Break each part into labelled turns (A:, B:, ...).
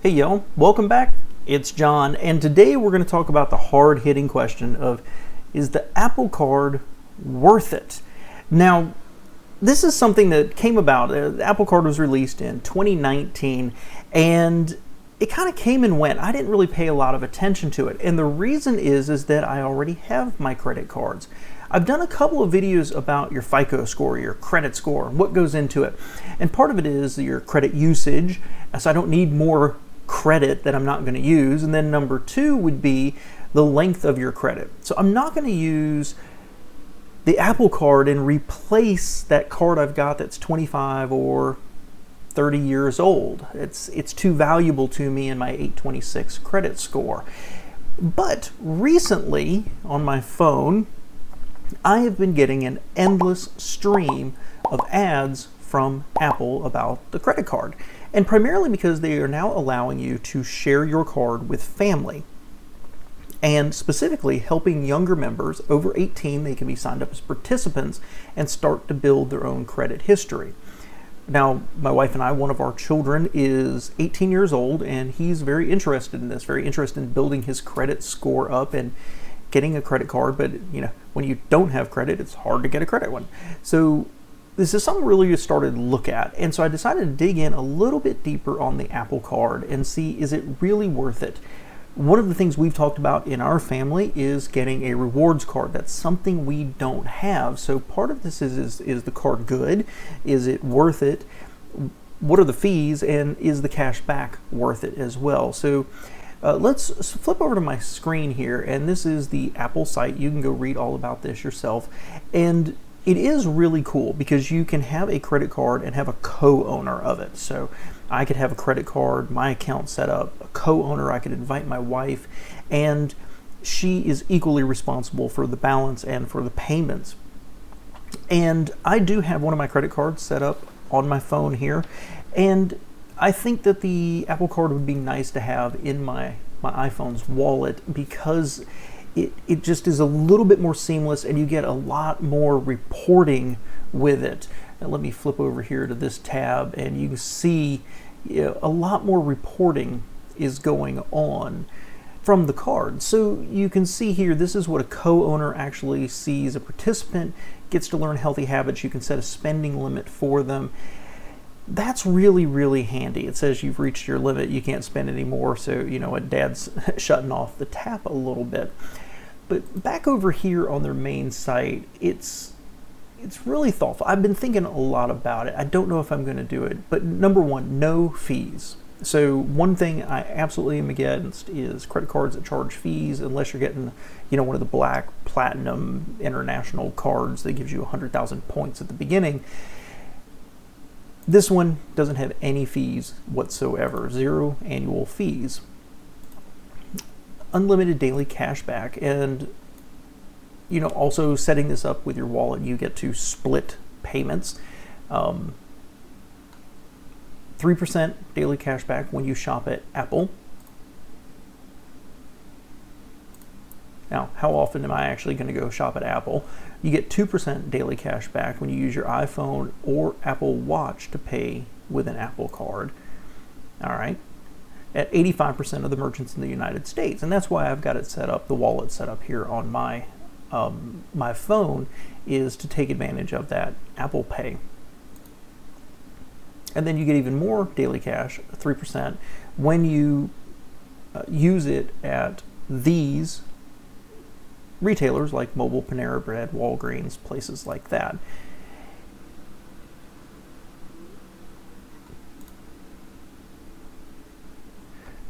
A: Hey y'all, welcome back. It's John, and today we're going to talk about the hard-hitting question of, is the Apple Card worth it? Now, this is something that came about. The Apple Card was released in 2019, and it kind of came and went. I didn't really pay a lot of attention to it, and the reason is that I already have my credit cards. I've done a couple of videos about your FICO score, your credit score, what goes into it. And part of it is your credit usage, so I don't need more credit that I'm not going to use. And then number two would be the length of your credit. So I'm not going to use the Apple Card and replace that card I've got that's 25 or 30 years old. It's too valuable to me in my 826 credit score. But recently on my phone, I have been getting an endless stream of ads from Apple about the credit card. And primarily because they are now allowing you to share your card with family. And specifically helping younger members over 18, they can be signed up as participants and start to build their own credit history. Now, my wife and I, one of our children is 18 years old, and he's very interested in this, very interested in building his credit score up and getting a credit card. But you know, when you don't have credit, it's hard to get a credit one. So this is something really you started to look at. And so I decided to dig in a little bit deeper on the Apple Card and see, is it really worth it? One of the things we've talked about in our family is getting a rewards card. That's something we don't have. So part of this is the card good? Is it worth it? What are the fees? And is the cash back worth it as well? So let's flip over to my screen here, and this is the Apple site. You can go read all about this yourself. And it is really cool because you can have a credit card and have a co-owner of it. So I could have a credit card, my account set up, a co-owner, I could invite my wife, and she is equally responsible for the balance and for the payments. And I do have one of my credit cards set up on my phone here, and I think that the Apple Card would be nice to have in my iPhone's wallet because it just is a little bit more seamless and you get a lot more reporting with it. Now let me flip over here to this tab, and you can see a lot more reporting is going on from the card. So you can see here, this is what a co-owner actually sees. A participant gets to learn healthy habits. You can set a spending limit for them. That's really, really handy. It says you've reached your limit, you can't spend any more, so you know what, Dad's shutting off the tap a little bit. But back over here on their main site, it's really thoughtful. I've been thinking a lot about it. I don't know if I'm going to do it, but number one, no fees. So one thing I absolutely am against is credit cards that charge fees, unless you're getting, you know, one of the black platinum international cards that gives you 100,000 points at the beginning. This one doesn't have any fees whatsoever, 0 annual fees. Unlimited daily cash back, and you know, also setting this up with your wallet, you get to split payments. 3% daily cash back when you shop at Apple. Now, how often am I actually going to go shop at Apple? You get 2% daily cash back when you use your iPhone or Apple Watch to pay with an Apple Card. All right. At 85% of the merchants in the United States. And that's why I've got it set up, the wallet set up here on my my phone, is to take advantage of that Apple Pay. And then you get even more daily cash, 3%, when you use it at these retailers like Mobile, Panera Bread, Walgreens, places like that.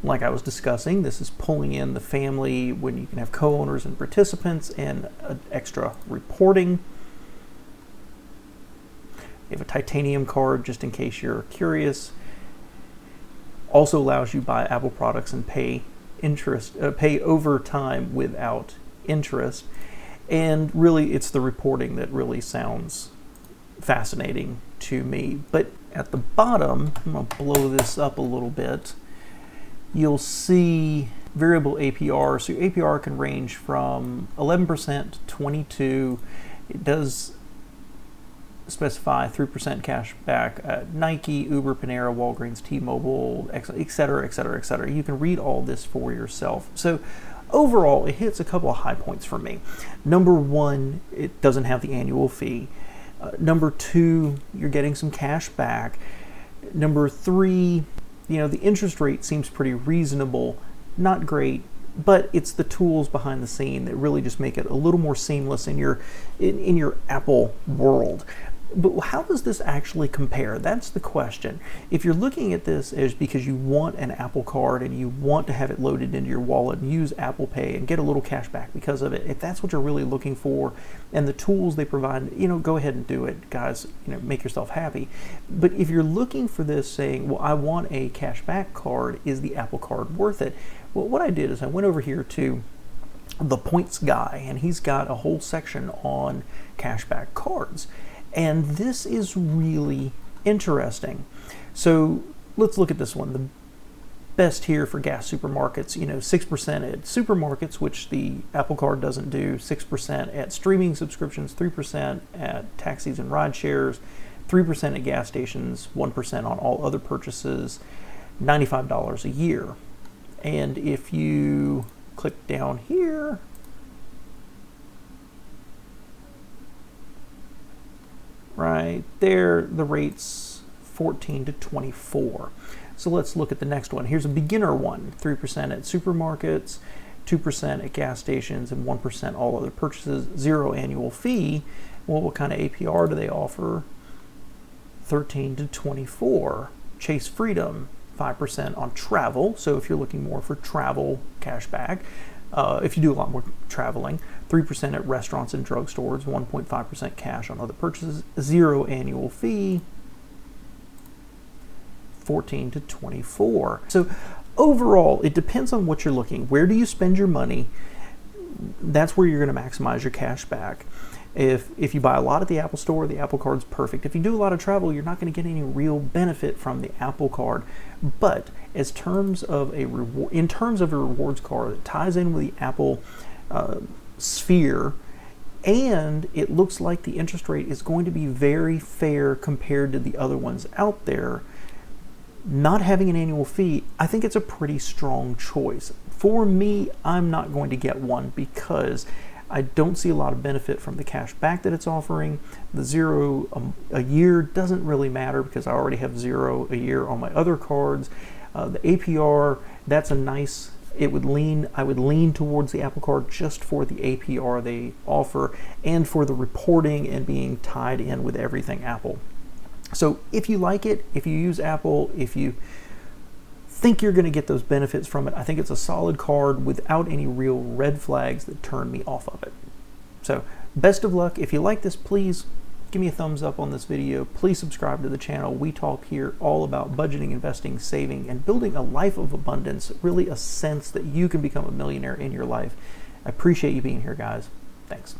A: Like I was discussing, this is pulling in the family when you can have co-owners and participants and extra reporting. You have a titanium card just in case you're curious. Also allows you to buy Apple products and pay over time without interest. And really, it's the reporting that really sounds fascinating to me. But at the bottom, I'm going to blow this up a little bit. You'll see variable APR. So your APR can range from 11% to 22%. It does specify 3% cash back at Nike, Uber, Panera, Walgreens, T-Mobile, et cetera, et cetera, et cetera. You can read all this for yourself. So overall, it hits a couple of high points for me. Number one, it doesn't have the annual fee. Number two, you're getting some cash back. Number three, the interest rate seems pretty reasonable. Not great, but it's the tools behind the scene that really just make it a little more seamless in your Apple world. But how does this actually compare? That's the question. If you're looking at this as because you want an Apple Card and you want to have it loaded into your wallet and use Apple Pay and get a little cash back because of it, if that's what you're really looking for and the tools they provide, go ahead and do it, guys. Make yourself happy. But if you're looking for this saying, well, I want a cash back card, is the Apple Card worth it? Well, what I did is I went over here to the Points guy, and he's got a whole section on cashback cards. And this is really interesting. So let's look at this one. The best here for gas supermarkets, 6% at supermarkets, which the Apple Card doesn't do, 6% at streaming subscriptions, 3% at taxis and ride shares, 3% at gas stations, 1% on all other purchases, $95 a year. And if you click down here, right there, the rate's 14 to 24. So let's look at the next one. Here's a beginner one, 3% at supermarkets, 2% at gas stations, and 1% all other purchases, 0 annual fee. Well, what kind of APR do they offer? 13 to 24. Chase Freedom, 5% on travel. So if you're looking more for travel cash back, if you do a lot more traveling, 3% at restaurants and drugstores, 1.5% cash on other purchases, 0 annual fee, 14 to 24. So overall, it depends on what you're looking. Where do you spend your money? That's where you're going to maximize your cash back. If you buy a lot at the Apple Store, the Apple Card's perfect. If you do a lot of travel, you're not going to get any real benefit from the Apple Card. But in terms of a rewards card that ties in with the Apple sphere, and it looks like the interest rate is going to be very fair compared to the other ones out there, not having an annual fee, I think it's a pretty strong choice. For me, I'm not going to get one because I don't see a lot of benefit from the cash back that it's offering. The 0 a year doesn't really matter because I already have 0 a year on my other cards. The APR, that's a nice, I would lean towards the Apple Card just for the APR they offer and for the reporting and being tied in with everything Apple. So if you like it, if you use Apple, if you think you're going to get those benefits from it, I think it's a solid card without any real red flags that turn me off of it. So best of luck. If you like this, please give me a thumbs up on this video. Please subscribe to the channel. We talk here all about budgeting, investing, saving, and building a life of abundance, really a sense that you can become a millionaire in your life. I appreciate you being here, guys. Thanks.